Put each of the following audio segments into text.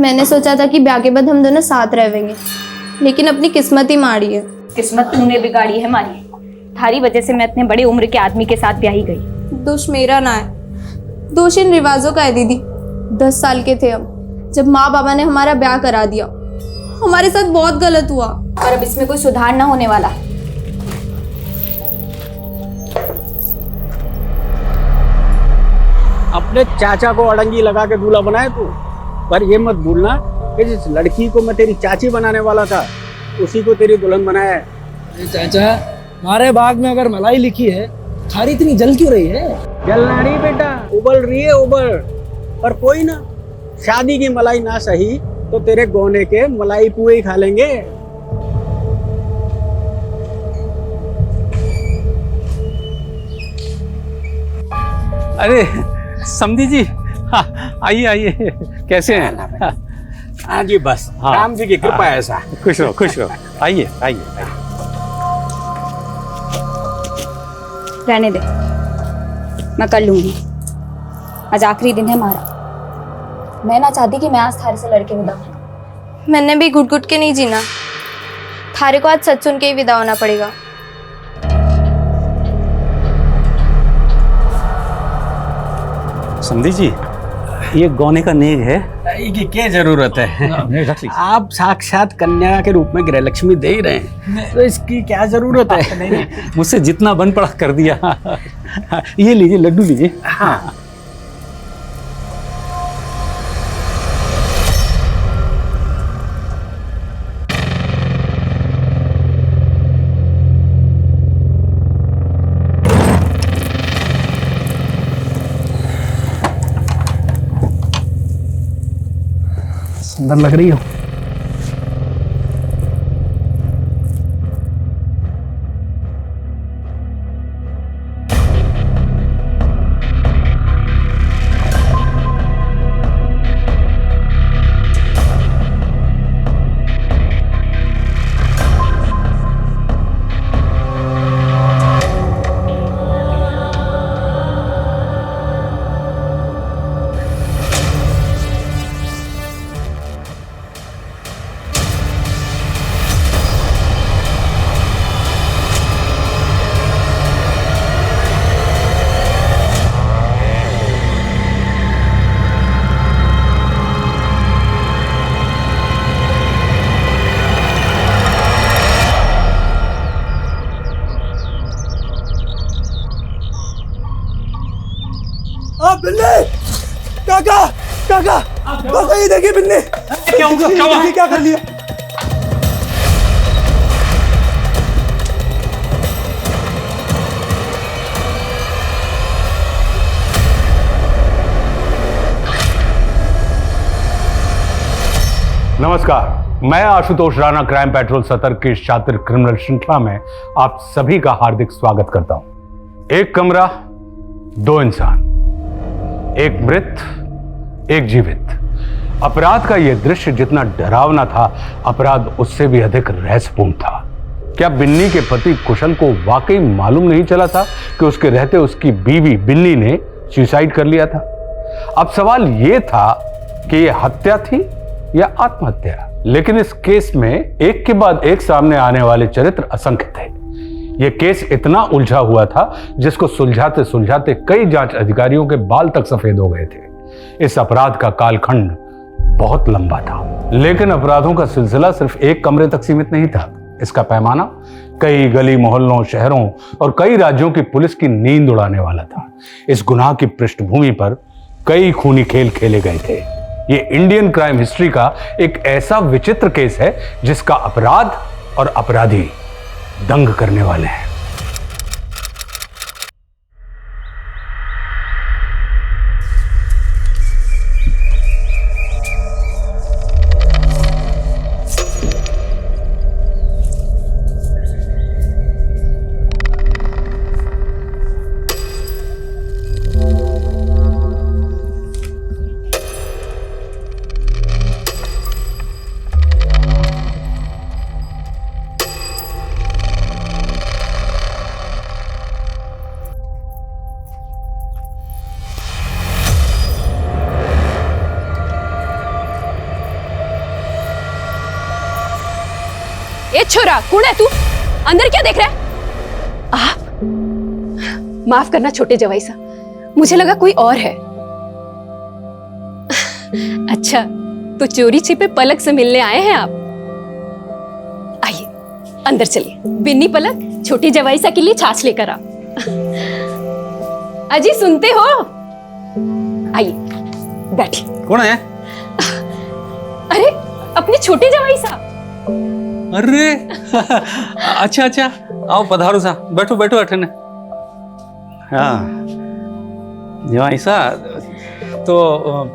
मैंने सोचा था कि ब्याह के बाद हम दोनों साथ रहेंगे, लेकिन अपनी किस्मत ही माड़ी है। किस्मत तूने बिगाड़ी है मारी। थारी वजह से मैं इतने बड़े उम्र के आदमी के साथ ब्याही गई। दोष मेरा ना है, दोष इन रिवाजों का है दीदी। 10 साल के थे हम जब माँ बाबा ने हमारा ब्याह करा दिया। हमारे साथ बहुत गलत हुआ और अब इसमें कोई सुधार ना होने वाला। अपने चाचा को अड़ंगी लगा के दूल्हा बनाए तू, पर ये मत भूलना कि जिस लड़की को मैं तेरी चाची बनाने वाला था उसी को तेरी दुल्हन बनाया है। चाचा, हमारे बाग में अगर मलाई लिखी है, थारी इतनी जल क्यों रही है? जलना नहीं बेटा, उबल रही है उबल। पर कोई ना, शादी की मलाई ना सही तो तेरे गोने के मलाई पुए ही खा लेंगे। अरे समधी जी, आइए आइए, कैसे हैं? हाँ जी, बस हाँ, राम जी की कृपा है ऐसा। खुश रहो खुश रहो, आइए आइए आइए। रहने दे, मैं कर लूंगी। आज आखिरी दिन है हमारा। मैं ना चाहती कि मैं आज थारे से लड़के विदा हूं। मैंने भी घुट घुट के नहीं जीना। थारे को आज सच सुन के ही विदा होना पड़ेगा। समधी जी, ये गौने का नेग है। की क्या जरूरत है? रख लीजिए। आप साक्षात कन्या के रूप में गृह लक्ष्मी दे ही रहे हैं, तो इसकी क्या जरूरत है? नहीं, मुझसे जितना बन पड़ा कर दिया। ये लीजिए, लड्डू लीजिए। हाँ, सुंदर लग रही हो। बिल्ली, काका काका, काका ये देखिए बिल्ली। क्या हुआ? क्या हुआ? क्या कर लिया? नमस्कार, मैं आशुतोष राणा क्राइम पेट्रोल सतर्क की शातिर क्रिमिनल श्रृंखला में आप सभी का हार्दिक स्वागत करता हूं। एक कमरा, 2 इंसान, एक मृत, एक जीवित। अपराध का यह दृश्य जितना डरावना था, अपराध उससे भी अधिक रहस्यपूर्ण था। क्या बिन्नी के पति कुशल को वाकई मालूम नहीं चला था कि उसके रहते उसकी बीवी बिन्नी ने सुसाइड कर लिया था? अब सवाल यह था कि यह हत्या थी या आत्महत्या। लेकिन इस केस में एक के बाद एक सामने आने वाले चरित्र असंख्य थे। यह केस इतना उलझा हुआ था जिसको सुलझाते सुलझाते कई जांच अधिकारियों के बाल तक सफेद हो गए थे। इस अपराध का कालखंड बहुत लंबा था, लेकिन अपराधों का सिलसिला सिर्फ एक कमरे तक सीमित नहीं था। इसका पैमाना कई गली मोहल्लों, शहरों और कई राज्यों की पुलिस की नींद उड़ाने वाला था। इस गुनाह की पृष्ठभूमि पर कई खूनी खेल खेले गए थे। ये इंडियन क्राइम हिस्ट्री का एक ऐसा विचित्र केस है जिसका अपराध और अपराधी दंग करने वाले हैं। ए छोरा, कौन है तू? अंदर क्या देख रहा है? आप माफ करना छोटे जवाई सा, मुझे लगा कोई और है। अच्छा, तो चोरी छिपे पलक से मिलने आए हैं आप? आइए अंदर चलिए। बिन्नी पलक, छोटी जवाई सा के लिए छाछ लेकर आ। अजी सुनते हो? आइए बैठिए। कौन है? अरे अपने छोटे जवाई सा। अरे अच्छा अच्छा, आओ पधारो सा, बैठो बैठो अठन। हाँ जवाई सा, तो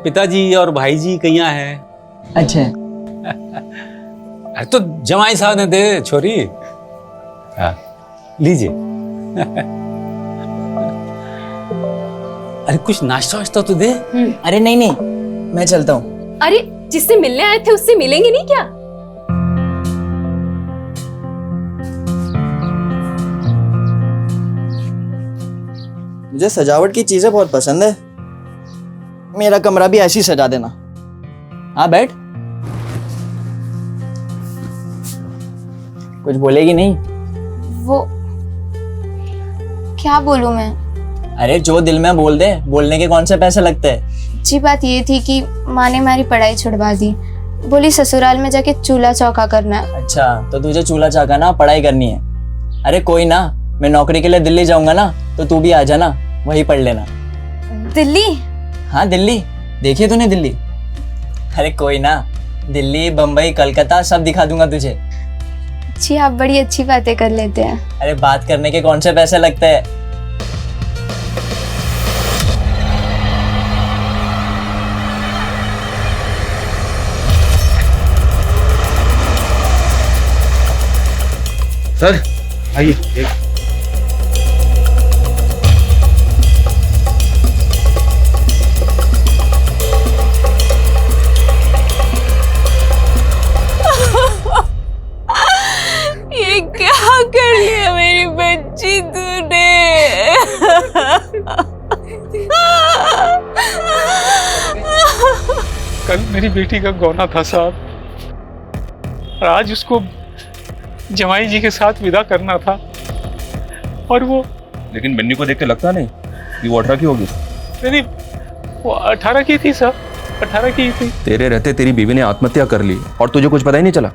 पिताजी और भाई जी कहाँ है? अच्छा अरे तो जवाई साहब ने दे छोरी। हाँ लीजिए। अरे कुछ नाश्ता वाश्ता तो दे। अरे नहीं नहीं, मैं चलता हूँ। अरे जिससे मिलने आए थे उससे मिलेंगे नहीं क्या? मुझे सजावट की चीजें बहुत पसंद है, मेरा कमरा भी ऐसे ही सजा देना। हाँ बैठ। कुछ बोलेगी नहीं? वो क्या बोलूं मैं? अरे जो दिल में बोल दे, बोलने के कौन से पैसे लगते हैं। अच्छी बात ये थी कि माँ ने हमारी पढ़ाई छुड़वा दी, बोली ससुराल में जाके चूल्हा चौका करना है। अच्छा तो तुझे चूल्हा चाका ना पढ़ाई करनी है। अरे कोई ना, मैं नौकरी के लिए दिल्ली जाऊंगा ना, तो तू भी आ जाना, वहीं पढ़ लेना। दिल्ली? हाँ दिल्ली, देखिए तूने दिल्ली? अरे कोई ना, दिल्ली बम्बई कलकत्ता सब दिखा दूंगा तुझे। जी आप बड़ी अच्छी बातें कर लेते हैं। अरे बात करने के कौन से पैसे लगते हैं। सर आइए। ये क्या कर लिया मेरी बच्ची तूने? कल मेरी बेटी का गौना था साहब, और आज उसको जमाई जी के साथ विदा करना था, और वो। लेकिन बिन्नी को देख के लगता नहीं कि वो 18 की होगी। नहीं, वो 18 की थी सर, 18 की थी। तेरे रहते तेरी बीवी ने आत्महत्या कर ली और तुझे कुछ पता ही नहीं चला।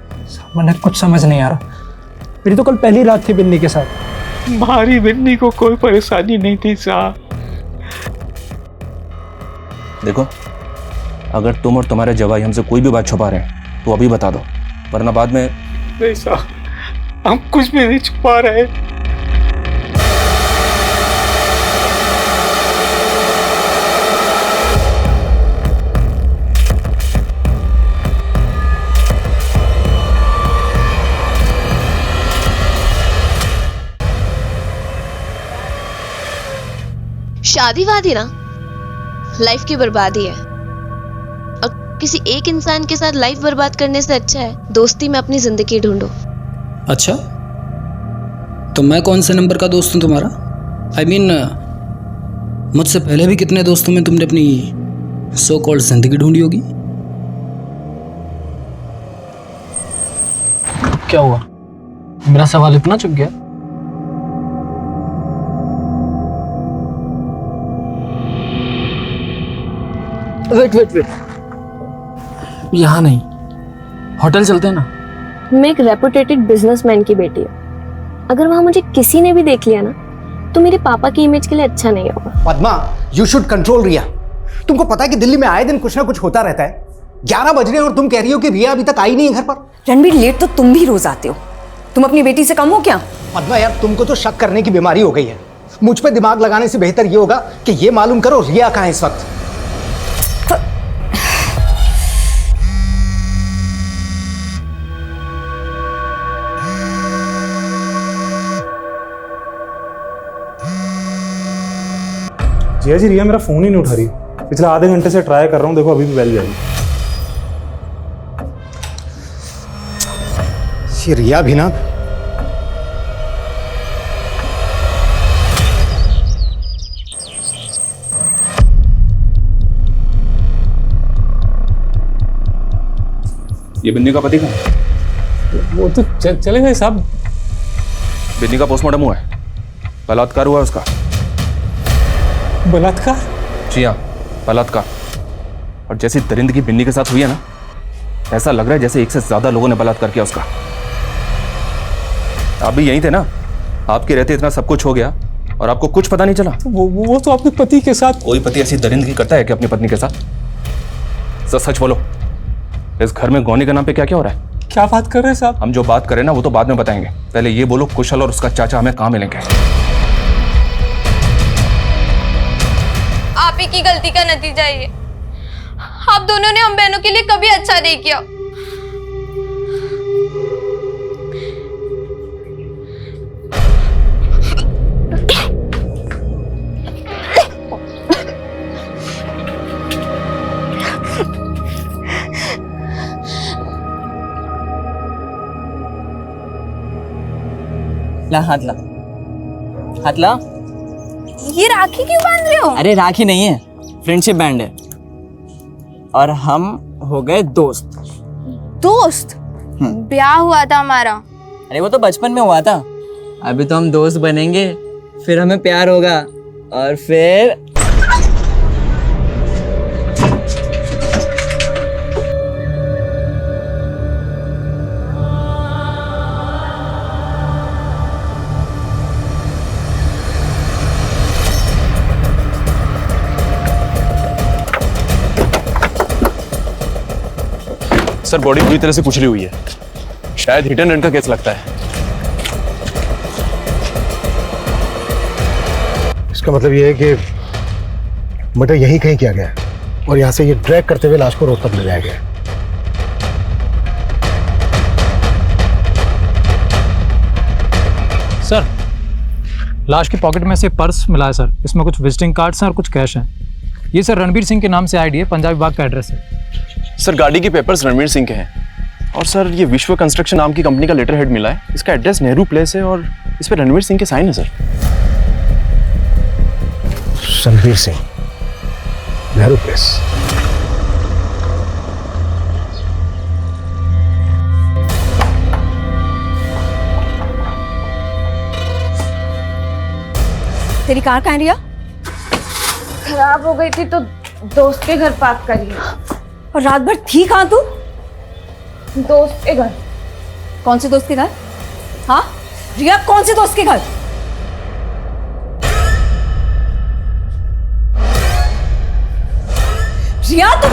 मैंने कुछ समझ नहीं आ रहा, मेरी तो कल पहली रात थी बिन्नी के साथ। हमारी बिन्नी को कोई परेशानी नहीं थी साहब। देखो, अगर तुम और तुम्हारे जवाई हमसे कोई भी बात छुपा रहे हैं तो अभी बता दो, वरना बाद में। नहीं साहब, हम कुछ भी नहीं छुपा रहे। शादी वादी ना लाइफ की बर्बादी है, और किसी एक इंसान के साथ लाइफ बर्बाद करने से अच्छा है दोस्ती में अपनी जिंदगी ढूंढो। अच्छा, तो मैं कौन से नंबर का दोस्त हूँ तुम्हारा? I mean, मुझसे पहले भी कितने दोस्तों में तुमने अपनी सो कॉल्ड जिंदगी ढूंढी होगी। क्या हुआ, मेरा सवाल इतना चुप गया? वेट, यहाँ नहीं, होटल चलते हैं ना। मैं एक रेपुटेटेड बिजनेसमैन की बेटी हूँ, अगर वहाँ मुझे किसी ने भी देख लिया ना तो मेरे पापा की इमेज के लिए अच्छा नहीं होगा। पद्मा, यू शुड कंट्रोल रिया। तुमको पता है कि दिल्ली में आए दिन कुछ ना कुछ होता रहता है। 11 बज रहे हैं और तुम कह रही हो कि रिया अभी तक आई नहीं है घर पर। रणबीर, लेट तो तुम भी रोज आते हो, तुम अपनी बेटी से कम हो क्या? पद्मा यार, तुमको तो शक करने की बीमारी हो गई है। मुझ पे दिमाग लगाने से बेहतर ये होगा कि ये मालूम करो रिया कहाँ है इस वक्त। जिया जी, रिया मेरा फोन ही नहीं उठा रही। पिछले आधे घंटे से ट्राई कर रहा हूँ, देखो अभी भी बेल जाएगी। ये रिया भी ना, ये बिन्नी का पति कहाँ? वो तो चले गए साहब। बिन्नी का पोस्टमार्टम हुआ है, बलात्कार हुआ है उसका। बलात्कार? जी हाँ, बलात्कार। और जैसी दरिंदगी बिन्नी के साथ हुई है ना, ऐसा लग रहा है जैसे एक से ज्यादा लोगों ने बलात्कार किया उसका। आप भी यहीं थे ना, आपके रहते इतना सब कुछ हो गया और आपको कुछ पता नहीं चला। वो तो अपने पति के साथ। कोई पति ऐसी दरिंदगी करता है कि अपनी पत्नी के साथ? सच बोलो, इस घर में गौनी के नाम पे क्या क्या हो रहा है? क्या बात कर रहे हैं साहब? हम जो बात करें ना वो तो बाद में बताएंगे, पहले ये बोलो कुशल और उसका चाचा हमें कहाँ मिलेंगे? आप ही की गलती का नतीजा है ये। आप दोनों ने हम बहनों के लिए कभी अच्छा नहीं किया। ला हाथ ला, हाथ ला। ये राखी क्यों बांध रहे हो? अरे राखी नहीं है, फ्रेंडशिप बैंड है। और हम हो गए दोस्त। दोस्त? ब्याह हुआ था हमारा। अरे वो तो बचपन में हुआ था, अभी तो हम दोस्त बनेंगे, फिर हमें प्यार होगा और फिर सर बॉडी पूरी तरह से कुचली हुई है, शायद हिट एंड रन का केस लगता है। इसका मतलब ये है कि मर्डर यहीं कहीं किया गया है और यहाँ से ये ड्रैग करते हुए लाश को रोड तक ले जाया गया। सर, लाश की पॉकेट में से पर्स मिला है सर। इसमें कुछ विजिटिंग कार्ड्स हैं और कुछ कैश हैं। ये सर रणबीर सिंह के नाम से आईडी है, पंजाब विभाग का एड्रेस है। सर गाड़ी के पेपर्स रणवीर सिंह के हैं और सर ये विश्व कंस्ट्रक्शन नाम की कंपनी का लेटर हेड मिला है। इसका एड्रेस नेहरू प्लेस है और इस पर रणवीर सिंह के साइन है सर। रणवीर सिंह, नेहरू प्लेस। तेरी कार कहाँ है रिया? खराब हो गई थी तो दोस्त के घर पार्क करी। और रात भर थी कहाँ तू? दोस्त के घर। कौन से दोस्त के घर? हाँ रिया, कौन से दोस्त के घर? रिया तुम।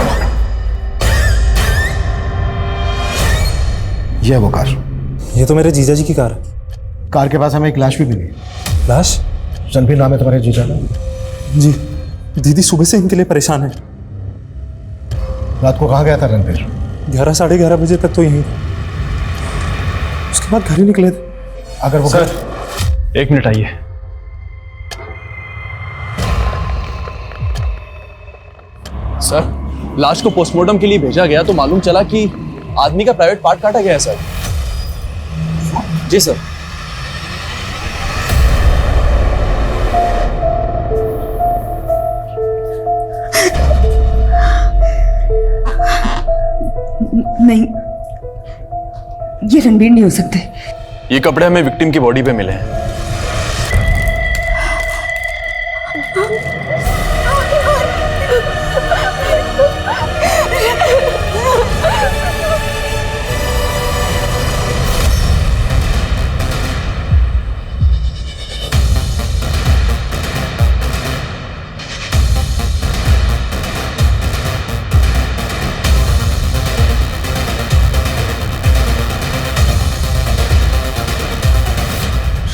ये है वो कार। ये तो मेरे जीजा जी की कार है। कार के पास हमें एक लाश भी मिली। लाश? रणबीर नाम है तुम्हारे जीजा का? जी, दीदी सुबह से इनके लिए परेशान है। रात को कहाँ गया था रणबीर? 11 साढ़े 11 बजे तक तो यहीं था, उसके बाद घर ही निकले थे। अगर वो सर, एक मिनट आइए। सर, लाश को पोस्टमार्टम के लिए भेजा गया तो मालूम चला कि आदमी का प्राइवेट पार्ट काटा गया है सर। जी सर। नहीं, ये रणबीर नहीं हो सकते। ये कपड़े हमें विक्टिम की बॉडी पे मिले हैं।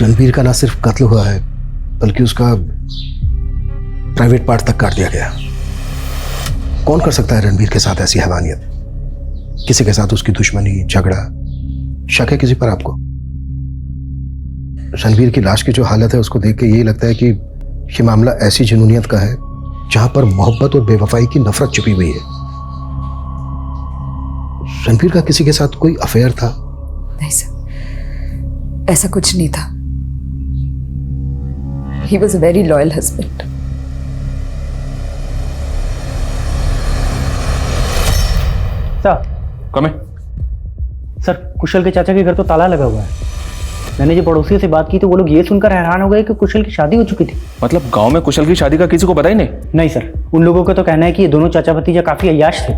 रणबीर का ना सिर्फ कत्ल हुआ है बल्कि उसका प्राइवेट पार्ट तक काट दिया गया। कौन कर सकता है रणबीर के साथ ऐसी हैवानियत? किसी के साथ उसकी दुश्मनी, झगड़ा, शक है किसी पर आपको? रणबीर की लाश की जो हालत है उसको देख के यही लगता है कि ये मामला ऐसी जुनूनियत का है जहां पर मोहब्बत और बेवफाई की नफरत छुपी हुई है। रणबीर का किसी के साथ कोई अफेयर था? नहीं सर, ऐसा कुछ नहीं था। He was a very loyal husband. Sir, come in. Sir Kushal के चाचा के घर तो ताला लगा हुआ है। मैंने जो पड़ोसियों से बात की तो वो लोग ये सुनकर हैरान हो गए कि कुशल की शादी हो चुकी थी। मतलब गांव में कुशल की शादी का किसी को पता ही नहीं? नहीं सर, उन लोगों का तो कहना है कि ये दोनों चाचा भतीजा काफी अय्याश थे,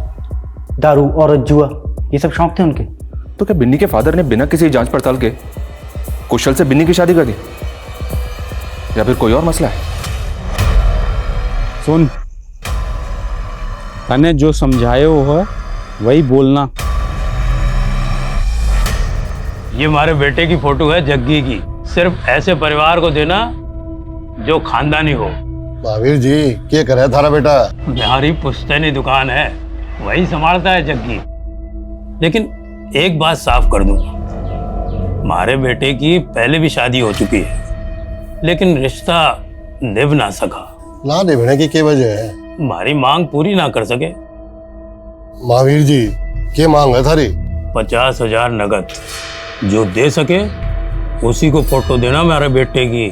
दारू और जुआ ये सब शौक थे उनके। तो क्या बिन्नी के फादर ने बिना किसी जांच पड़ताल के कुशल से बिन्नी की शादी कर दी, या फिर कोई और मसला है? सुन, तने जो समझाए हो है वही बोलना। ये हमारे बेटे की फोटो है जग्गी की। सिर्फ ऐसे परिवार को देना जो खानदानी हो। महावीर जी, क्या करे थारा बेटा? बिहारी पुश्तैनी दुकान है, वही संभालता है जग्गी। लेकिन एक बात साफ कर दूं, हमारे बेटे की पहले भी शादी हो चुकी है, लेकिन रिश्ता निभ ना सका। ना निभने की क्या वजह है? हमारी मांग पूरी ना कर सके। महावीर जी, क्या मांग है थारी? 50,000 नगद, जो दे सके उसी को फोटो देना मेरे बेटे की।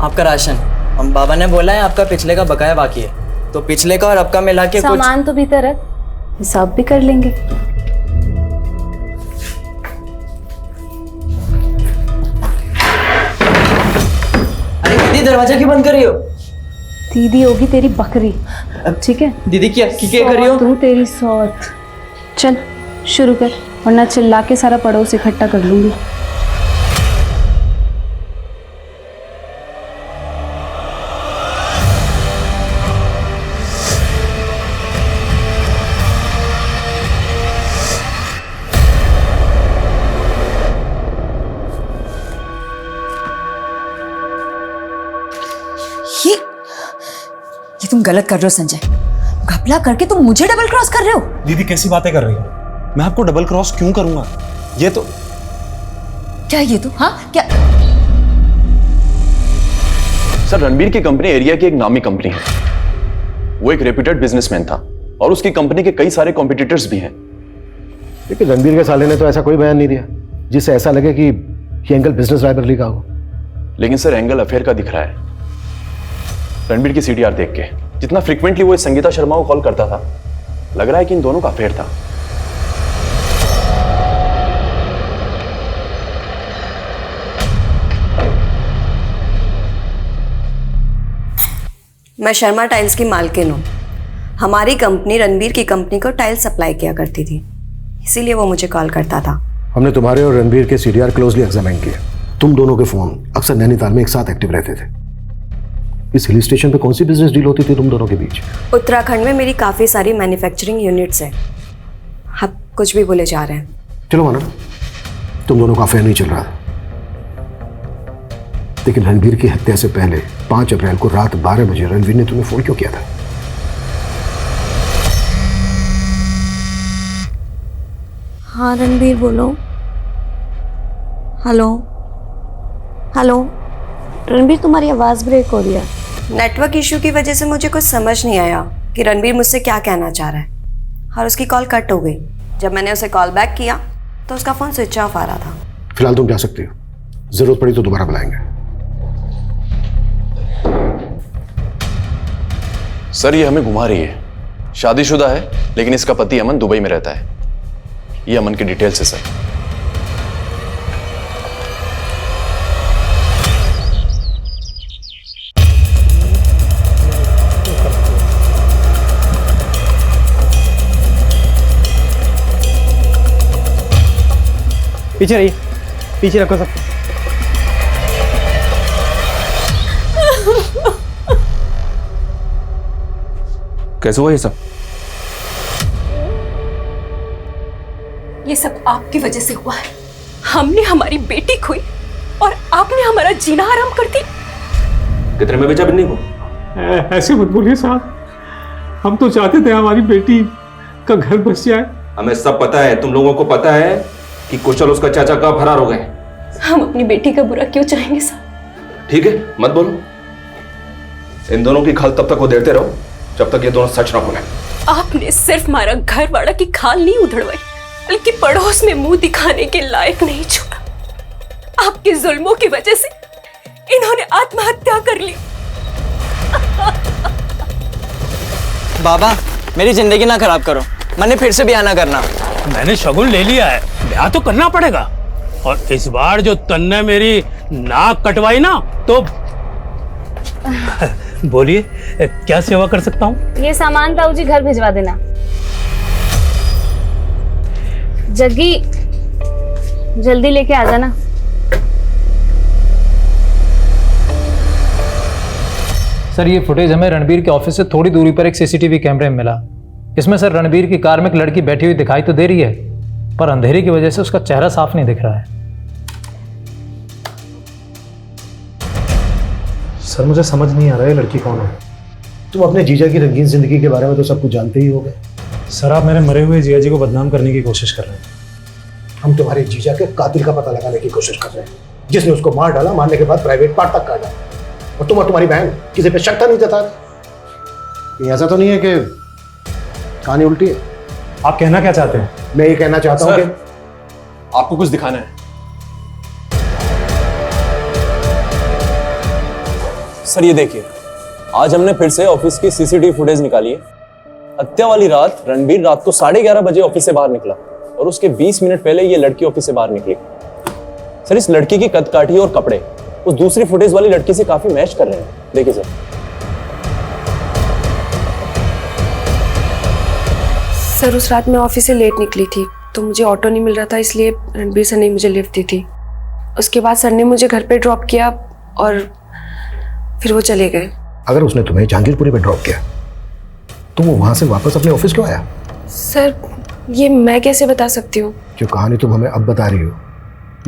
आपका राशन, हम बाबा ने बोला है आपका पिछले का बकाया बाकी है, तो पिछले का और अब का मिला के कुछ सामान तो भीतर रख, हिसाब भी कर लेंगे। अरे दीदी, दरवाजा क्यों बंद कर रही हो? दीदी होगी तेरी बकरी, ठीक है? दीदी क्या कर रही हो? तू तेरी सौत। चल शुरू कर, वरना चिल्ला के सारा पड़ोस इकट्ठा कर लूंगी। ये तुम गलत कर रहे हो संजय। घपला करके तुम मुझे डबल क्रॉस कर रहे हो। दीदी कैसी बातें कर रही हो? मैं आपको डबल क्रॉस क्यों करूंगा? ये तो क्या ये तो, हाँ क्या? सर, रणबीर की कंपनी एरिया की एक नामी कंपनी है। वो एक रेप्यूटेड बिजनेसमैन था और उसकी कंपनी के कई सारे कॉम्पिटिटर्स भी हैं। लेकिन रणबीर के साले ने तो ऐसा कोई बयान नहीं दिया जिससे ऐसा लगे कि ये एंगल बिजनेस राइवलरी का हो। लेकिन सर, एंगल अफेयर का दिख रहा है। रणबीर की सीडीआर देख के जितना फ्रीक्वेंटली वो संगीता शर्मा को कॉल करता था, लग रहा है कि इन दोनों का अफेयर था। मैं शर्मा टाइल्स की मालकिन हूँ। हमारी कंपनी रणबीर की कंपनी को टाइल्स सप्लाई किया करती थी, इसीलिए वो मुझे कॉल करता था। हमने तुम्हारे और रणबीर के सीडीआर क्लोजली एग्जामिन किए। तुम दोनों के फोन अक्सर नैनीताल में एक साथ एक्टिव रहते थे। इस हिल स्टेशन पे कौन सी बिजनेस डील होती थी तुम दोनों के बीच? उत्तराखंड में मेरी काफ़ी सारी मैन्युफैक्चरिंग यूनिट्स हैं। आप कुछ भी बोले जा रहे हैं। चलो मानो तुम दोनों का अफेयर नहीं चल रहा, लेकिन रणबीर की हत्या से पहले 5 अप्रैल को रात 12 बजे रणबीर ने तुम्हें फोन क्यों किया था? हाँ रणबीर, बोलो। Hello hello. रणबीर, तुम्हारी आवाज़ ब्रेक हो रही है। नेटवर्क इशू की वजह से मुझे कुछ समझ नहीं आया कि रणबीर मुझसे क्या कहना चाह रहा है, और उसकी कॉल कट हो गई। जब मैंने उसे कॉल बैक किया तो उसका फ़ोन स्विच ऑफ आ रहा था। फिलहाल तुम जा सकती हो, जरूरत पड़ी तो दोबारा बुलाएंगे। सर, ये हमें घुमा रही है। शादीशुदा है, लेकिन इसका पति अमन दुबई में रहता है। ये अमन की डिटेल्स है सर। पीछे रहिए, पीछे रखो सब। कैसे हुआ ये सब? ये सब आपकी वजह से हुआ है। हमने हमारी बेटी खोई और आपने हमारा जीना हराम कर दी। कितने में बेचा बिन्नी को? ऐसे मत बोलिए साहब, हम तो चाहते थे हमारी बेटी का घर बस जाए। हमें सब पता है, तुम लोगों को पता है कि कुशल उसका चाचा कब फरार हो गए। हम अपनी बेटी का बुरा क्यों चाहेंगे साहब? ठीक है, मत बोलो। इन दोनों की खाल तब तक वो देते रहो जब तक ये दोनों सच ना बोले। आपने सिर्फ हमारा घर वाला की खाल नहीं उधड़वाई, बल्कि पड़ोस में मुंह दिखाने के लायक नहीं छोड़ा। आपके जुल्मों की वजह से इन्होंने आत्महत्या कर ली। बाबा मेरी जिंदगी ना खराब करो, मैंने फिर से ब्याह ना करना। मैंने शगुन ले लिया है, ब्याह तो करना पड़ेगा। और इस बार जो तन्ने मेरी नाक कटवाई ना, तो बोलिए क्या सेवा कर सकता हूँ? ये सामान ताऊ जी घर भिजवा देना। जग्गी जल्दी लेके आ जाना। सर ये फुटेज हमें रणबीर के ऑफिस से थोड़ी दूरी पर एक सीसीटीवी कैमरे में मिला। इसमें सर रणबीर की कार में एक लड़की बैठी हुई दिखाई तो दे रही है, पर अंधेरे की वजह से उसका चेहरा साफ नहीं दिख रहा है। सर मुझे समझ नहीं आ रहा है लड़की कौन है। तुम अपने जीजा की रंगीन जिंदगी के बारे में तो सब कुछ जानते ही होगे। सर आप मेरे मरे हुए जीजा जी को बदनाम करने की कोशिश कर रहे हैं। हम तुम्हारे जीजा के कातिल का पता लगाने की कोशिश कर रहे हैं, जिसने उसको मार डाला, मारने के बाद प्राइवेट पार्ट तक काटा। और तुम और तुम्हारी बहन किसी पे शक नहीं जता। ऐसा तो नहीं है कि कहानी उल्टी है? आप कहना क्या चाहते हैं? मैं ये कहना चाहता हूँ कि आपको कुछ दिखाना है। सर ये देखिए, आज हमने फिर से ऑफिस की सीसीटीवी फुटेज निकाली है। हत्या वाली रात रणबीर रात को 11:30 बजे ऑफिस से बाहर निकला और उसके 20 मिनट पहले ये लड़की ऑफिस से बाहर निकली। सर इस लड़की की कदकाठी और कपड़े उस दूसरी फुटेज वाली लड़की से काफी मैच कर रहे हैं। देखिए सर उस रात मैं ऑफिस से लेट निकली थी तो मुझे ऑटो नहीं मिल रहा था, इसलिए रणबीर सर ने मुझे लिफ्ट दी थी। उसके बाद सर ने मुझे घर पे ड्रॉप किया और फिर वो चले गए। अगर उसने तुम्हें जहांगीरपुरी पे ड्रॉप किया तो वो वहां से वापस अपने ऑफिस क्यों आया? सर ये मैं कैसे बता सकती हूँ? जो कहानी तुम हमें अब बता रही हो,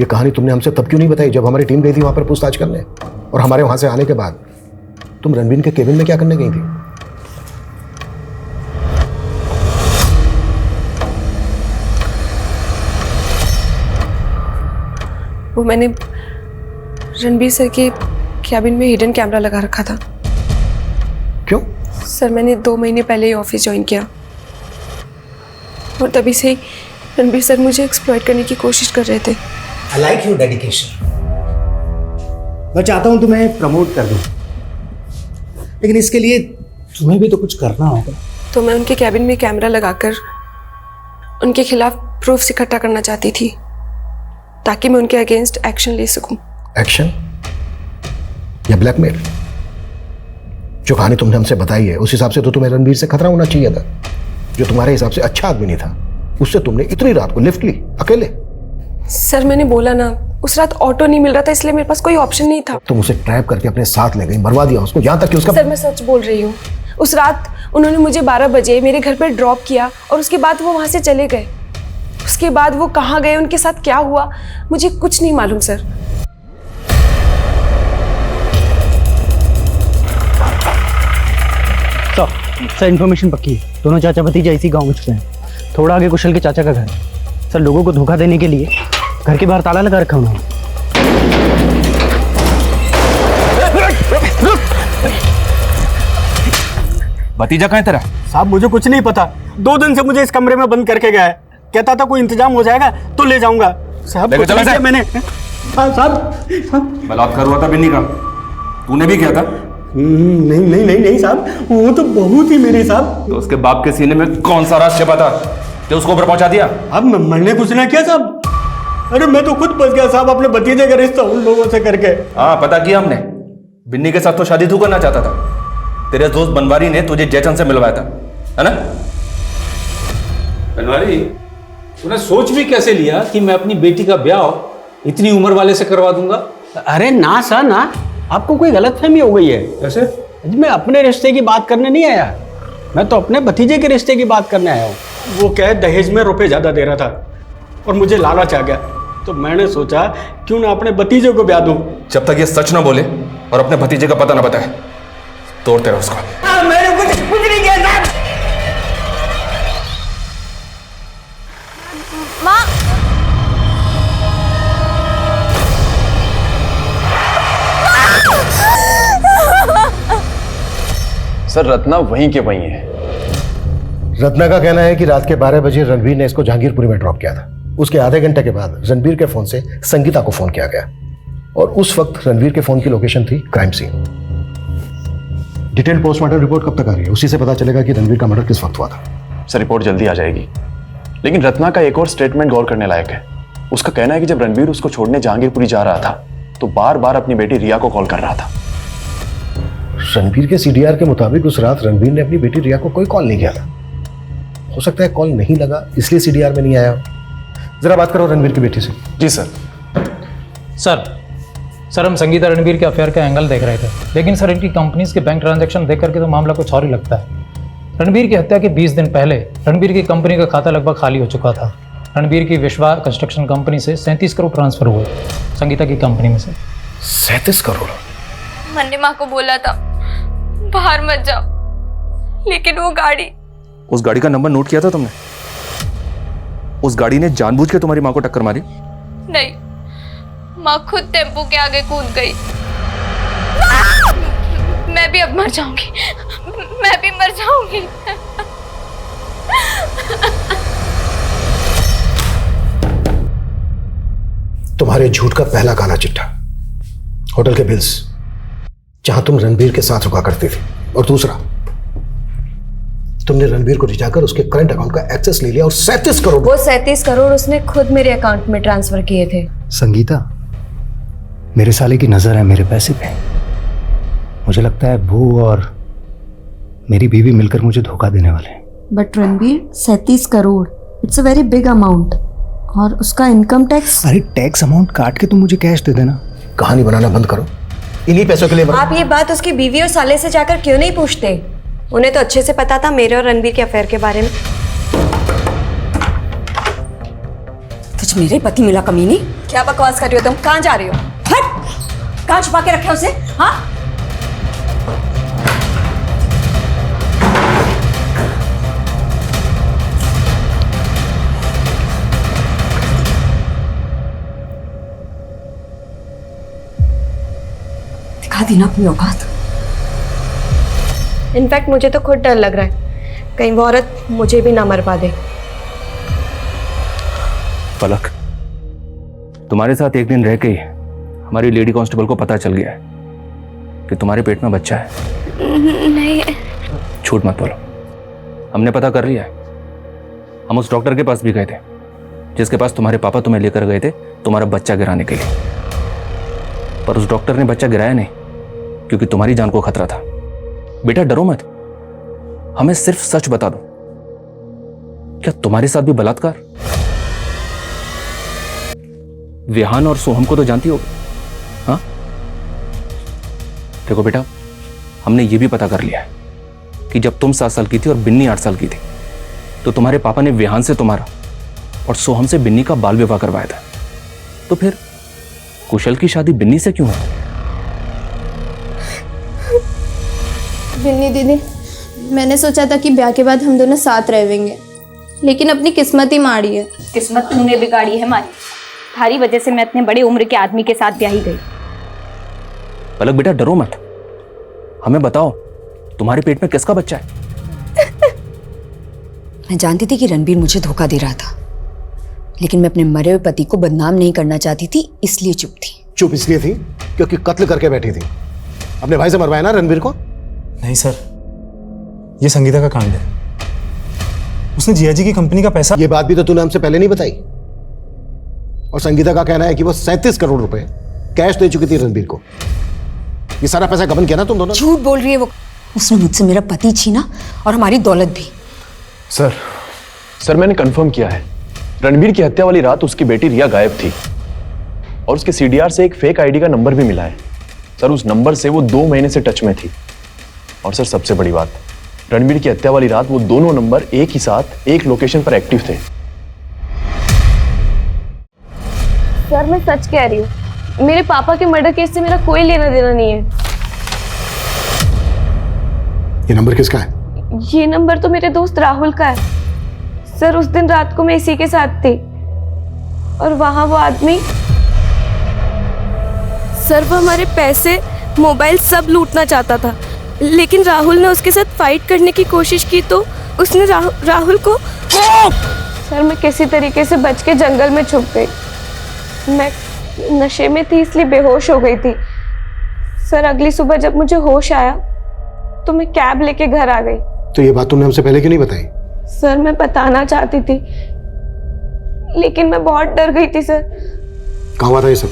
ये कहानी तुमने हमसे तब क्यों नहीं बताई जब हमारी टीम गई थी वहां पर पूछताछ करने? और हमारे वहां से आने के बाद तुम रणबीर के केबिन में क्या करने गई थी? वो मैंने रणबीर सर के कैबिन में हिडन कैमरा लगा रखा था। क्यों? सर मैंने 2 महीने पहले ही ऑफिस ज्वाइन किया और तभी से ही रणबीर सर मुझे एक्सप्लॉइट करने की कोशिश कर रहे थे। I like your dedication. मैं चाहता हूं तुम्हें प्रमोट कर दूं, लेकिन इसके लिए तुम्हें भी तो कुछ करना होगा। तो मैं उनके कैबिन में कैमरा लगाकर उनके खिलाफ प्रूफ्स इकट्ठा करना चाहती थी ताकि मैं उनके अगेंस्ट एक्शन ले सकूं। एक्शन या ब्लैकमेल? जो कहानी तुमने हमसे बताई है उस हिसाब से तो तुम्हें रणबीर से खतरा होना चाहिए था। जो तुम्हारे हिसाब से अच्छा आदमी नहीं था, उससे तुमने इतनी रात को लिफ्ट ली अकेले। सर मैंने बोला ना, उस रात ऑटो नहीं मिल रहा था इसलिए मेरे पास कोई ऑप्शन नहीं था। तुम उसे ट्रैप करके अपने साथ ले गई, मरवा दिया उसको, यहाँ तक कि उसका। सर मैं सच बोल रही हूँ। उस रात उन्होंने मुझे 12 बजे मेरे घर पे ड्रॉप किया और उसके बाद वो वहां से चले गए। उसके बाद वो कहाँ गए, उनके साथ क्या हुआ, मुझे कुछ नहीं मालूम सर। सर इन्फॉर्मेशन पक्की है, दोनों चाचा भतीजा इसी गांव में छुपे हैं। थोड़ा आगे कुशल के चाचा का घर है। सर लोगों को धोखा देने के लिए घर के बाहर ताला लगा रखा उन्होंने। भतीजा कहाँ है तेरा? साहब मुझे कुछ नहीं पता, 2 दिन से मुझे इस कमरे में बंद करके गया है। कहता था कोई इंतजाम हो जाएगा तो ले जाऊंगा। साहब कुछ नहीं किया मैंने। साहब बलात्कार हुआ था बिन्नी का, तूने भी किया था? नहीं नहीं नहीं नहीं साहब, वो तो बहू थी मेरी साहब। तो उसके बाप के सीने में कौन सा राज छिपा था जो उसको ऊपर पहुंचा दिया? अब मैंने कुछ ना किया साहब। अरे मैं तो खुद फंस गया साहब अपने भतीजे का रिश्ता उन लोगों से करके। हाँ पता किया हमने, बिन्नी के साथ तो शादी तू करना चाहता था। तेरे दोस्त बनवारी ने तुझे जयचंद से मिलवाया था, है ना? बनवारी, तूने सोच भी कैसे लिया कि मैं अपनी बेटी का ब्याह इतनी उम्र वाले से करवा दूंगा? अरे ना सर ना, आपको कोई गलतफहमी हो गई है। कैसे? मैं अपने रिश्ते की बात करने नहीं आया, मैं तो अपने भतीजे के रिश्ते की बात करने आया हूँ। वो क्या है, दहेज में रुपए ज्यादा दे रहा था और मुझे लालच आ गया, तो मैंने सोचा क्यों ना अपने भतीजे को ब्याह दूं। जब तक ये सच ना बोले और अपने भतीजे का पता ना बताए, तोड़ते रहो उसको। मैंने कुछ नहीं किया साहब। माँ, सर रत्ना वहीं के वहीं है। रत्ना का कहना है कि रात के 12 बजे रणबीर ने इसको जहांगीरपुरी में ड्रॉप किया था। उसके आधे घंटे के बाद रणबीर के फोन से संगीता को फोन किया गया और उस वक्त रणबीर के फोन की लोकेशन थी crime scene. Detail postmortem report कब तक आ रही है? उसी से पता चलेगा कि रणबीर का मर्डर किस वक्त हुआ था। सर रिपोर्ट जल्दी आ जाएगी, लेकिन रत्ना का एक और स्टेटमेंट गौर करने लायक है। उसका कहना है कि जब रणबीर उसको छोड़ने जहांगीरपुरी जा रहा था तो बार बार अपनी बेटी रिया को कॉल कर रहा था। रणबीर के सीडीआर के मुताबिक उस रात रणबीर ने अपनी बेटी रिया को कोई कॉल नहीं किया था। हो सकता है कॉल नहीं लगा इसलिए सीडीआर में नहीं आया। जरा बात करो रणबीर की बेटी से। जी सर। सर हम संगीता रणबीर के अफेयर का एंगल देख रहे थे, लेकिन सर इनकी कंपनीज के बैंक ट्रांजैक्शन देख करके तो मामला कुछ और ही लगता है। रणबीर की हत्या के 20 दिन पहले रणबीर की कंपनी का खाता लगभग खाली हो चुका था। रणबीर की विश्वा कंस्ट्रक्शन कंपनी से 37 करोड़ ट्रांसफर हुए संगीता की कंपनी में से। 37 करोड़? मैंने माँ को बोला था बाहर मत जाओ, लेकिन वो गाड़ी। उस गाड़ी का नंबर नोट किया था तुमने? उस गाड़ी ने जानबूझ के तुम्हारी माँ को टक्कर मारी? नहीं, माँ खुद टेम्पो के आगे कूद गई। मैं भी अब मर जाऊंगी, मैं भी मर जाऊंगी। तुम्हारे झूठ का पहला काला चिट्ठा, होटल के बिल्स जहां तुम रणबीर के साथ रुका करती थी, और दूसरा तुमने रणबीर को रिझाकर उसके करंट अकाउंट का एक्सेस ले लिया और 37 करोड़। वो 37 करोड़ उसने खुद मेरे अकाउंट में ट्रांसफर किए थे। संगीता, मेरे साले की नजर है मेरे पैसे पे। मुझे लगता है वो और मेरी बीवी मिलकर मुझे धोखा देने वाले हैं। But Ranbir, 37 crore it's a very big amount, और उसका इनकम टैक्स। अरे टैक्स अमाउंट काट के तुम मुझे कैश दे देना। कहानी बनाना बंद करो, इन्हीं पैसों के लिए आप ये बात उसकी बीवी और साले से जाकर क्यों नहीं पूछते? उन्हें तो अच्छे से पता था मेरे और रणबीर के अफेयर के बारे में। तुझ मेरे पति मिला कमीनी। क्या बकवास कर रही हो तुम? कहाँ जा रही हो? हट! कहाँ छुपा के रखे उसे? हाँ? दिखा दी ना अपनी औकात। इनफैक्ट मुझे तो खुद डर लग रहा है कहीं वो औरत मुझे भी ना मरवा दे। पलक, तुम्हारे साथ एक दिन रह के हमारी लेडी कांस्टेबल को पता चल गया है कि तुम्हारे पेट में बच्चा है। नहीं। झूठ मत बोलो, हमने पता कर लिया है। हम उस डॉक्टर के पास भी गए थे जिसके पास तुम्हारे पापा तुम्हें लेकर गए थे तुम्हारा बच्चा गिराने के लिए, पर उस डॉक्टर ने बच्चा गिराया नहीं क्योंकि तुम्हारी जान को खतरा था। बेटा डरो मत, हमें सिर्फ सच बता दो, क्या तुम्हारे साथ भी बलात्कार? विहान और सोहम को तो जानती होगी, हाँ? देखो बेटा, हमने ये भी पता कर लिया है कि जब तुम 7 साल की थी और बिन्नी 8 साल की थी तो तुम्हारे पापा ने विहान से तुम्हारा और सोहम से बिन्नी का बाल विवाह करवाया था। तो फिर कुशल की शादी बिन्नी से क्यों है? बिन्नी दीदी, मैंने सोचा था कि ब्याह के बाद हम दोनों साथ रहेंगे, लेकिन अपनी किस्मत ही माड़ी है। किस्मत तूने बिगाड़ी है हमारी। थारी वजह से मैं इतने बड़े उम्र के आदमी के साथ ब्याही गई। पलक बेटा डरो मत, हमें बताओ तुम्हारे पेट में किसका बच्चा है? मैं जानती थी कि रणबीर मुझे धोखा दे रहा था, लेकिन मैं अपने मरे हुए पति को बदनाम नहीं करना चाहती थी, इसलिए चुप थी। चुप इसलिए थी क्योंकि कत्ल करके बैठी थी। अपने भाई से मरवाया ना रणबीर को? नहीं सर, ये संगीता का कांड है। उसने जिया जी की कंपनी का पैसा। ये बात भी तो तूने हमसे पहले नहीं बताई। और संगीता का कहना है कि वो 37 करोड़ रुपए कैश दे चुकी थी रणबीर को। ये सारा पैसा गबन किया ना तुम दोनों? झूठ बोल रही है वो। उसने मुझसे मेरा पति छीना और हमारी दौलत भी। सर मैंने कंफर्म किया है, रणबीर की हत्या वाली रात उसकी बेटी रिया गायब थी और उसके सीडीआर से एक फेक आईडी का नंबर भी मिला है। सर उस नंबर से वो 2 महीने से टच में थी। और सर सबसे बड़ी बात, रणबीर की हत्या वाली रात वो दोनों नंबर एक ही साथ एक लोकेशन पर एक्टिव थे। सर मैं सच कह रही हूँ, मेरे पापा के मर्डर केस से मेरा कोई लेना देना नहीं है। ये नंबर किसका है? ये नंबर तो मेरे दोस्त राहुल का है। सर उस दिन रात को मैं इसी के साथ थी और वहां वो आदमी। सर वो हमारे पैसे, मोबाइल सब लूटना चाहता था, लेकिन राहुल ने उसके साथ फाइट करने की कोशिश की तो उसने राहुल को। सर मैं किसी तरीके से बच के जंगल में छुप गई। मैं नशे में थी इसलिए बेहोश हो गई थी। सर अगली सुबह जब मुझे होश आया तो मैं कैब लेके घर आ गई। तो ये बात तुमने हमसे पहले क्यों नहीं बताई? सर मैं बताना चाहती थी लेकिन मैं बहुत डर गई थी सर। कहाँ हुआ था ये सब?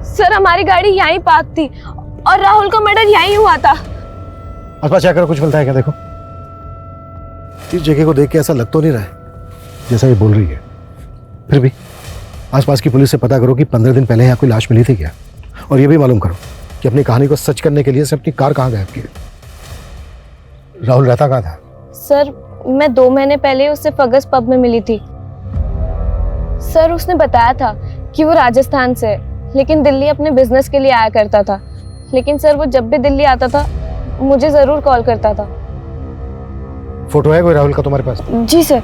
सर हमारी गाड़ी यहीं पार्क थी और राहुल का मर्डर यहीं हुआ था। आसपास चेक करो, कुछ मिलता है क्या? देखो, इस जगह को देख के ऐसा लग तो नहीं रहा है जैसा ये बोल रही है। फिर भी आसपास की पुलिस से पता करो कि 15 दिन पहले यहाँ कोई लाश मिली थी क्या, और ये भी मालूम करो कि अपनी कहानी को सच करने के लिए से अपनी कार कहाँ गायब की। राहुल रहता कहाँ था? सर मैं 2 महीने पहले उससे फगस पब में मिली थी। सर उसने बताया था कि वो राजस्थान से है लेकिन दिल्ली अपने बिजनेस के लिए आया करता था। लेकिन सर वो जब भी दिल्ली आता था मुझे जरूर कॉल करता था। फोटो है कोई राहुल का तुम्हारे पास? जी सर।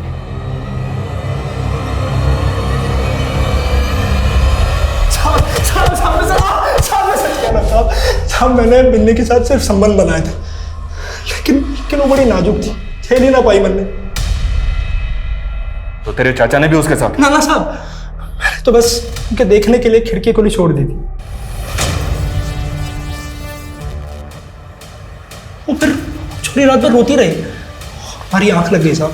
साहब मैंने बिन्नी के साथ सिर्फ संबंध बनाया था, लेकिन वो बड़ी नाजुक थी, खेल ही ना पाई मैंने। तो तेरे चाचा ने भी उसके साथ? ना साहब, मैंने तो बस उनके देखने के लिए खिड़की खुली छोड़ दी थी। वो फिर छोटी रात भर रोती रही, हमारी आंख लग गई साहब।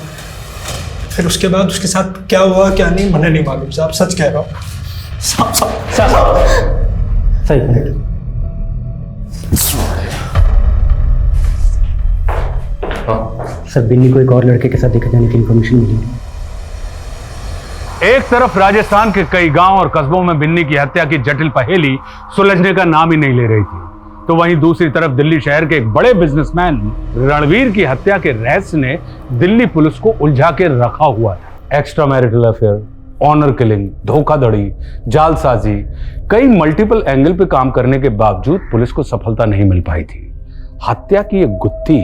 फिर उसके बाद उसके साथ क्या हुआ क्या नहीं मुझे नहीं मालूम साहब, सच कह रहा हूँ साहब। सही सर, बिन्नी को एक और लड़के के साथ देखा जाने की इंफॉर्मेशन मिली। एक तरफ राजस्थान के कई गांव और कस्बों में बिन्नी की हत्या की जटिल पहेली सुलझने का नाम ही नहीं ले रही थी, तो वहीं दूसरी तरफ दिल्ली शहर के एक बड़े बिजनेसमैन रणवीर की हत्या के रहस्य ने दिल्ली पुलिस को उलझा के रखा हुआ था। Extra marital affair, honour killing, धोखाधड़ी, जालसाजी, कई मल्टीपल एंगल पे काम करने के बावजूद पुलिस को सफलता नहीं मिल पाई थी। हत्या की एक गुत्थी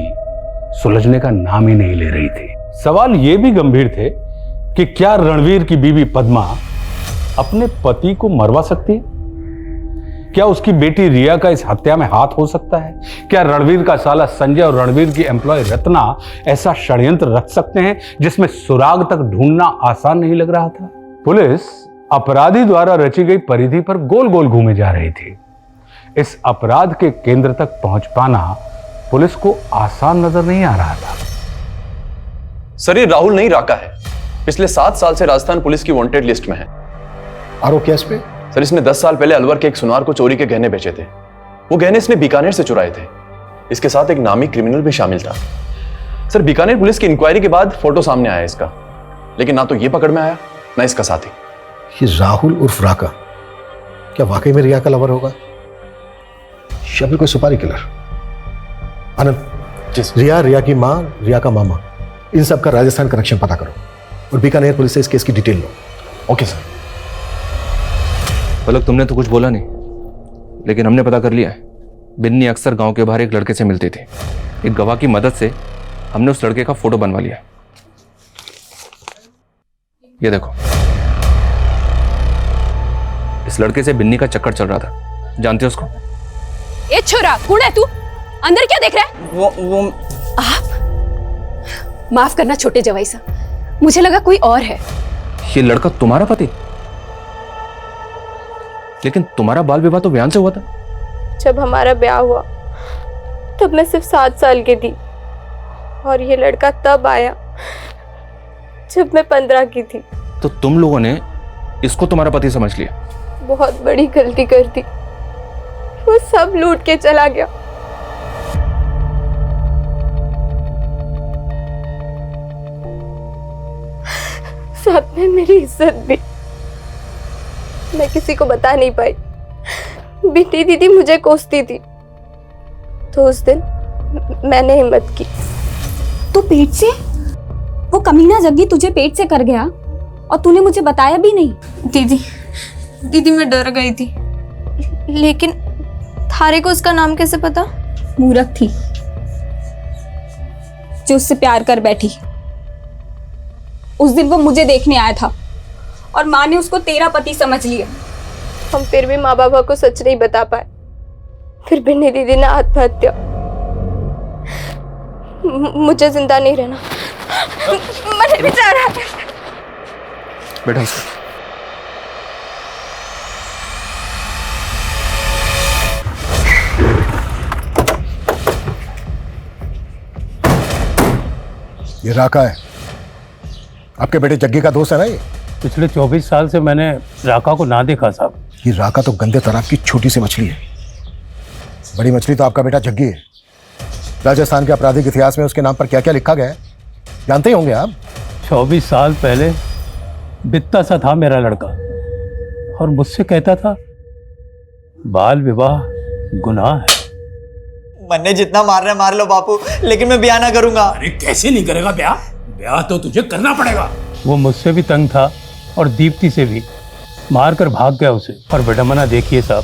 सुलझने का नाम ही नहीं ले रही थी। सवाल ये भी गंभीर थे कि क्या रणवीर की बीवी पद्मा अपने पति को मरवा सकती है? क्या उसकी बेटी रिया का इस हत्या में हाथ हो सकता है? क्या रणवीर का साला संजय और रणवीर की एम्प्लॉय रत्ना ऐसा षड्यंत्र रच सकते हैं जिसमें सुराग तक ढूंढना आसान नहीं लग रहा था? पुलिस अपराधी द्वारा रची गई परिधि पर गोल गोल घूमे जा रही थी। इस अपराध के केंद्र तक पहुंच पाना पुलिस को आसान नजर नहीं आ रहा था। सर, ये राहुल नहीं राका है, पिछले 7 साल से राजस्थान पुलिस की वांटेड लिस्ट में है। आरोप क्या इस पे? सर, इसने 10 साल पहले अलवर के एक सुनार को चोरी के गहने बेचे थे। वो गहने इसने बीकानेर से चुराए थे। इसके साथ एक नामी क्रिमिनल भी शामिल था। सर, बीकानेर पुलिस की इंक्वायरी के बाद फोटो सामने आया इसका, लेकिन ना तो ये पकड़ में आया ना इसका साथी। ये राहुल उर्फ राका क्या वाकई में रिया का लवर होगा या फिर कोई सुपारी किलर? आनंद, रिया की माँ, रिया का मामा, इन सब का राजस्थान कनेक्शन पता करो और बीकानेर पुलिस से इस केस की डिटेल लो। Okay sir. पलक, तुमने तो कुछ बोला नहीं, लेकिन हमने पता कर लिया है। बिन्नी अक्सर गांव के बाहर एक लड़के से मिलती थी। एक गवाह की मदद से हमने उस लड़के का फोटो बनवा लिया। ये देखो, इस लड़के से बिन्नी का चक्कर चल रहा था। जानते हो उसको? ए छोरा, कौन है तू? अंदर क्या देख रहा है? वो आप माफ करना छोटे जवाई साहब, मुझे लगा कोई और है। ये लड़का तुम्हारा पति? लेकिन तुम्हारा बाल विवाह तो बयान से हुआ था। जब हमारा ब्याह हुआ तब मैं सिर्फ 7 साल की थी और ये लड़का तब आया जब मैं 15 की थी। तो तुम लोगों ने इसको तुम्हारा पति समझ लिया? बहुत बड़ी गलती कर दी, वो सब लूट के चला गया। साथ में मेरी इज्जत भी। मैं किसी को बता नहीं पाई। बिन्नी दीदी मुझे कोसती थी, तो उस दिन मैंने हिम्मत की। तो पेट से? वो कमीना जग्गी तुझे पेट से कर गया और तूने मुझे बताया भी नहीं? दीदी मैं डर गई थी, लेकिन थारे को उसका नाम कैसे पता? मूर्ख थी जो उससे प्यार कर बैठी। उस दिन वो मुझे देखने आया था और माँ ने उसको तेरा पति समझ लिया। हम फिर भी माँ बाबा को सच नहीं बता पाए। फिर बिन्नी दीदी ने आत्महत्या। मुझे जिंदा नहीं रहना, मने भी जा रहा है। बेटा उसको ये राका है, आपके बेटे जग्गी का दोस्त है ना ये? पिछले 24 साल से मैंने राका को ना देखा साहब। ये राका तो गंदे तालाब की छोटी सी मछली है, बड़ी मछली तो आपका बेटा जग्गी है। राजस्थान के आपराधिक इतिहास में उसके नाम पर क्या क्या लिखा गया है जानते ही होंगे आप। 24 साल पहले बित्ता सा था मेरा लड़का और मुझसे कहता था बाल विवाह गुनाह है। मन्ने जितना मार रहे मार लो बापू, लेकिन मैं ब्याह ना करूंगा। अरे कैसे नहीं करेगा ब्याह? ब्याह तो तुझे करना पड़ेगा। वो मुझसे भी तंग था और दीप्ति से भी, मार कर भाग गया उसे। और विडम्बना देखिए साहब,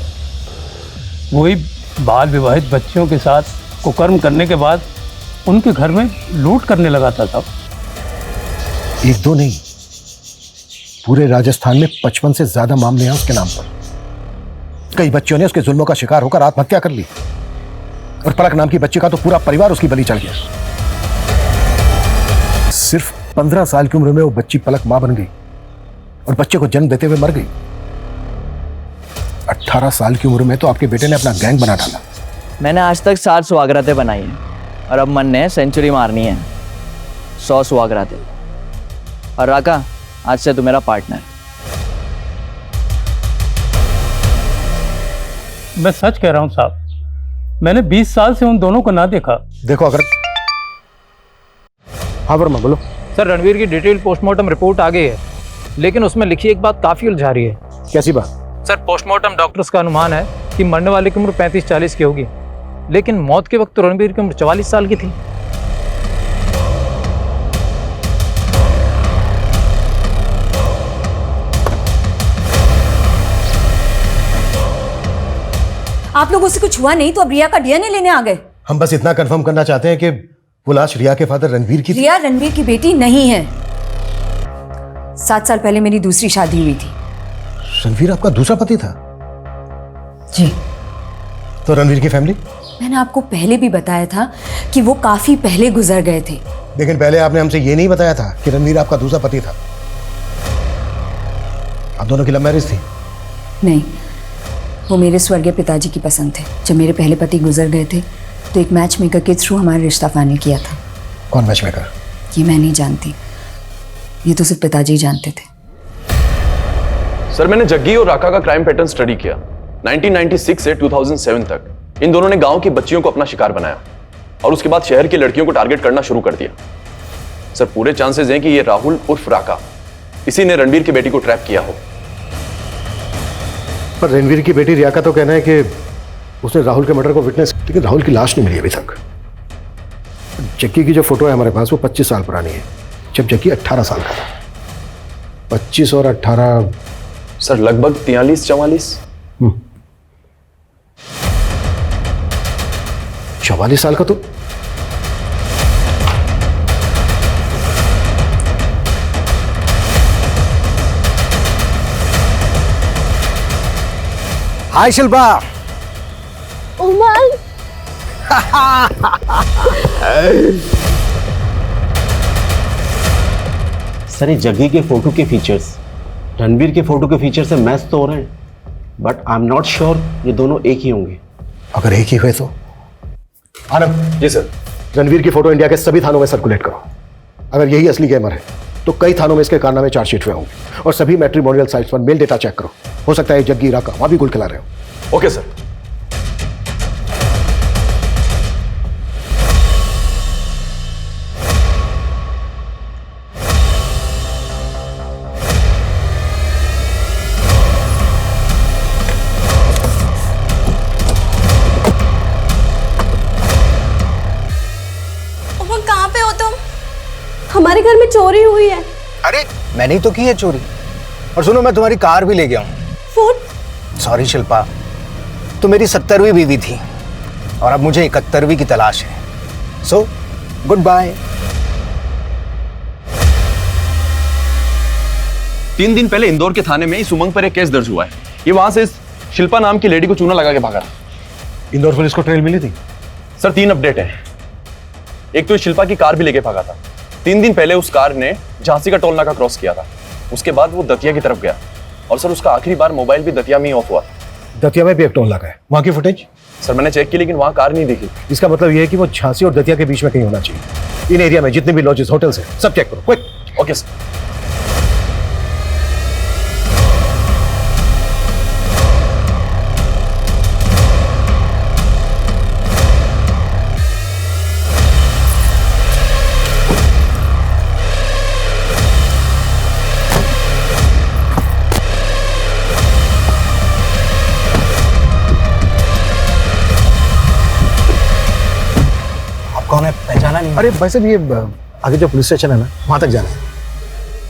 वही बाल विवाहित बच्चियों के साथ कुकर्म करने के बाद उनके घर में लूट करने लगा था साहब। एक दो नहीं, पूरे राजस्थान में 55 से ज्यादा मामले हैं उसके नाम पर। कई बच्चों ने उसके जुल्मों का शिकार होकर आत्महत्या कर ली और पलक नाम की बच्ची का तो पूरा परिवार उसकी बलि चढ़ गया। सिर्फ 15 साल की उम्र में वो बच्ची पलक मां बन गई और बच्चे को जन्म देते हुए मर गई। 18 साल की उम्र में तो आपके बेटे ने अपना गैंग बना डाला। मैंने आज तक 7 सुहागरातें बनाई हैं और अब मन ने सेंचुरी मारनी है, 100 सुहागरातें। और राका, आज से तू मेरा पार्टनर। मैं सच कह रहा हूं साहब, मैंने 20 साल से उन दोनों को ना देखा। देखो अगर हाँ वर्मा बोलो। सर रणवीर की डिटेल पोस्टमार्टम रिपोर्ट आ गई है, लेकिन उसमें लिखी एक बात काफी उलझा रही है। कैसी बात? सर पोस्टमार्टम डॉक्टर्स का अनुमान है कि मरने वाले की उम्र 35-40 की होगी, लेकिन मौत के वक्त तो रणवीर की उम्र 44 साल की थी। आप लोगों से कुछ हुआ नहीं तो अब रिया का डीएनए लेने आ गए। हम बस इतना कंफर्म करना चाहते हैं कि वो लाश रिया के फादर रणवीर की थी। रिया रणवीर की बेटी नहीं है। 7 साल पहले मेरी दूसरी शादी हुई थी। रणवीर आपका दूसरा पति था? जी। तो रणवीर की फैमिली? मैंने आपको पहले भी बताया था कि वो काफी पहले गुजर गए थे। लेकिन पहले आपने हमसे ये नहीं बताया था कि रणवीर आपका दूसरा पति था। आप दोनों की लव मैरिज थी? नहीं, वो मेरे स्वर्गीय पिताजी की पसंद थे। जब मेरे पहले पति गुजर गए थे तो एक मैच मेकर के थ्रू हमारा रिश्ता फाइनल किया था। कौन मैच मेकर? ये मैं नहीं जानती, ये तो सिर्फ पिताजी जानते थे। सर मैंने जग्गी और राका का क्राइम पैटर्न स्टडी किया। 1996 से 2007 तक इन दोनों ने गांव की बच्चियों को अपना शिकार बनाया और उसके बाद शहर की लड़कियों को टारगेट करना शुरू कर दिया। सर पूरे चांसेस हैं कि ये राहुल उर्फ राका, इसी ने रणवीर की बेटी को ट्रैप किया हो। पर रणवीर की बेटी रिया का तो कहना है कि उसने राहुल के मर्डर को विटनेस, लेकिन राहुल की लाश नहीं मिली अभी तक। जग्गी की जो फोटो है हमारे पास वो 25 साल पुरानी है, जब जग्गी 18 साल का था। 25 और 18 सर लगभग 43-44। 44 साल का तो हाय शिल्पा। उमल सर ये जग्गी के फोटो के फीचर्स रणवीर के फोटो के फीचर से मैच तो हो रहे हैं, but I am not sure ये दोनों एक ही होंगे। अगर एक ही हुए तो आनंद। जी सर। रणवीर की फोटो इंडिया के सभी थानों में सर्कुलेट करो। अगर यही असली गेमर है तो कई थानों में इसके कारनामे चार्जशीट हुए होंगे। और सभी मैट्रिमोनियल साइट्स पर मेल डेटा चेक करो, हो सकता है जग्गी राका वहां भी गुल खिला रहे हो। Okay sir. कहाँ पे हो तुम? हमारे घर में चोरी हुई है। अरे मैंने ही तो की है चोरी। और सुनो, मैं तुम्हारी कार भी ले गया हूँ। फोन? सॉरी शिल्पा, तो मेरी 70वीं बीवी थी और अब मुझे 71वीं की तलाश है। So good bye. 3 दिन पहले इंदौर के थाने में इस उमंग पर एक केस दर्ज हुआ है। ये वहां से इस शिल्पा नाम की लेडी को चूना लगा के भागा। इंदौर पुलिस को ट्रेल मिली थी? सर 3 अपडेट हैं। एक तो इस शिल्पा की कार भी लेके भागा था, 3 दिन पहले उस कार ने झांसी का टोल नाका क्रॉस किया था। उसके बाद वो दतिया की तरफ गया और सर उसका आखिरी बार मोबाइल भी दतिया में ही ऑफ हुआ। दतिया में भी एक टोल नाका है, वहाँ की फुटेज? सर मैंने चेक की लेकिन वहाँ कार नहीं दिखी। इसका मतलब ये है कि वो झांसी और दतिया के बीच में कहीं होना चाहिए। इन एरिया में जितने भी लॉजेस होटल्स हैं सब चेक करो, क्विक। Okay sir. कौन है, पहचाना नहीं? अरे वैसे भी ये आगे जो पुलिस स्टेशन है ना, वहां तक जाना है,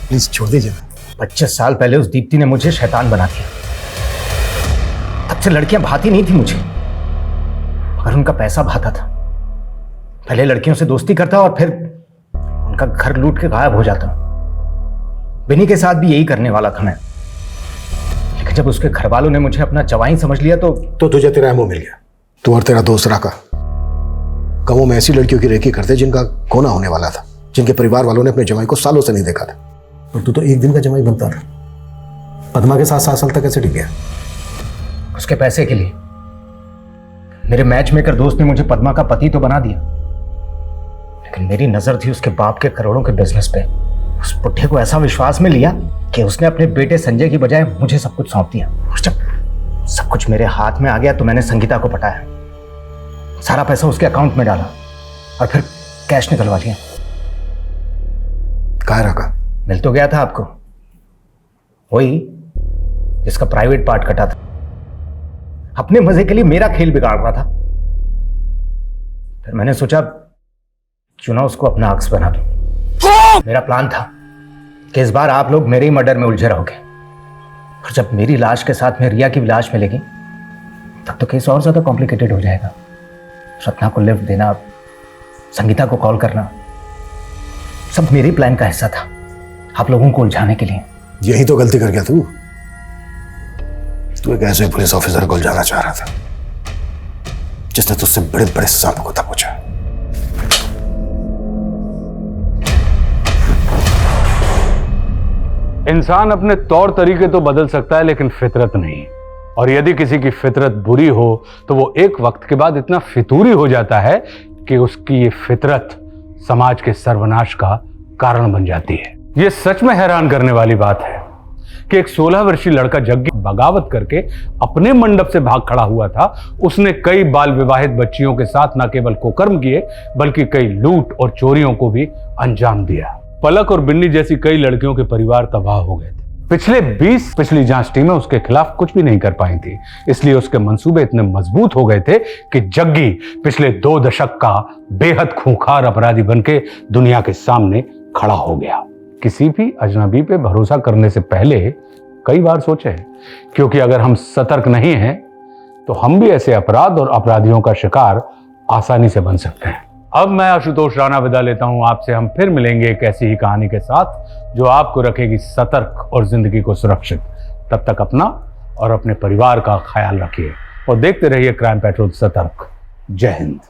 प्लीज छोड़ दीजिए ना। 25 साल पहले उस दीप्ति ने मुझे शैतान बना दिया। तब से लड़कियां भाती नहीं थी मुझे, और उनका पैसा भाता था। पहले लड़कियों से दोस्ती करता और फिर उनका घर लूट के गायब हो जाता। बिन्नी के साथ भी यही करने वाला था मैं, लेकिन जब उसके घर वालों ने मुझे अपना जवाई समझ लिया तो तुझे तेरा एमओ मिल गया। तू और तेरा दोस्त राका गांवों में ऐसी लड़कियों की रेकी करते जिनका कोना होने वाला था, जिनके परिवार वालों ने अपने जमाई को सालों से नहीं देखा था। और तू तो एक दिन का जमाई बनता था। पद्मा के साथ 7 साल तक कैसे टिक गया? उसके पैसे के लिए। मेरे मैच मेकर दोस्त ने मुझे पद्मा का पति तो बना दिया, लेकिन मेरी नजर थी उसके बाप के करोड़ों के बिजनेस पे। उस पुट्ठे को ऐसा विश्वास में लिया कि उसने अपने बेटे संजय की बजाय मुझे सब कुछ सौंप दिया। और जब सब कुछ मेरे हाथ में आ गया तो मैंने संगीता को पटाया, सारा पैसा उसके अकाउंट में डाला और फिर कैश निकलवा लिया। कहाँ रखा? मिल तो गया था आपको, वही जिसका प्राइवेट पार्ट कटा था। अपने मजे के लिए मेरा खेल बिगाड़ रहा था। फिर मैंने सोचा क्यों ना उसको अपना अक्स बना दूं। मेरा प्लान था कि इस बार आप लोग मेरे ही मर्डर में उलझे रहोगे, और जब मेरी लाश के साथ में रिया की भी लाश मिलेगी तब तो केस और ज्यादा कॉम्प्लिकेटेड हो जाएगा। रत्ना को लिफ्ट देना, संगीता को कॉल करना, सब मेरे प्लान का हिस्सा था, आप लोगों को उलझाने के लिए। यही तो गलती कर गया तू। तू एक ऐसे पुलिस ऑफिसर को उलझाना चाह रहा था जिसने तुझसे बड़े बड़े सांप को दबोचा। इंसान अपने तौर तरीके तो बदल सकता है लेकिन फितरत नहीं। और यदि किसी की फितरत बुरी हो तो वो एक वक्त के बाद इतना फितूरी हो जाता है कि उसकी ये फितरत समाज के सर्वनाश का कारण बन जाती है। ये सच में हैरान करने वाली बात है कि एक 16 वर्षीय लड़का जग्गी बगावत करके अपने मंडप से भाग खड़ा हुआ था। उसने कई बाल विवाहित बच्चियों के साथ न केवल कुकर्म किए बल्कि कई लूट और चोरियों को भी अंजाम दिया। पलक और बिन्नी जैसी कई लड़कियों के परिवार तबाह हो गए थे। पिछली जांच टीमें उसके खिलाफ कुछ भी नहीं कर पाई थी, इसलिए उसके मंसूबे इतने मजबूत हो गए थे कि जग्गी पिछले 2 दशक का बेहद खूंखार अपराधी बनके दुनिया के सामने खड़ा हो गया। किसी भी अजनबी पे भरोसा करने से पहले कई बार सोचे, क्योंकि अगर हम सतर्क नहीं हैं तो हम भी ऐसे अपराध और अपराधियों का शिकार आसानी से बन सकते हैं। अब मैं आशुतोष राणा विदा लेता हूं आपसे। हम फिर मिलेंगे एक ऐसी ही कहानी के साथ जो आपको रखेगी सतर्क और जिंदगी को सुरक्षित। तब तक अपना और अपने परिवार का ख्याल रखिए और देखते रहिए क्राइम पेट्रोल सतर्क। जय हिंद।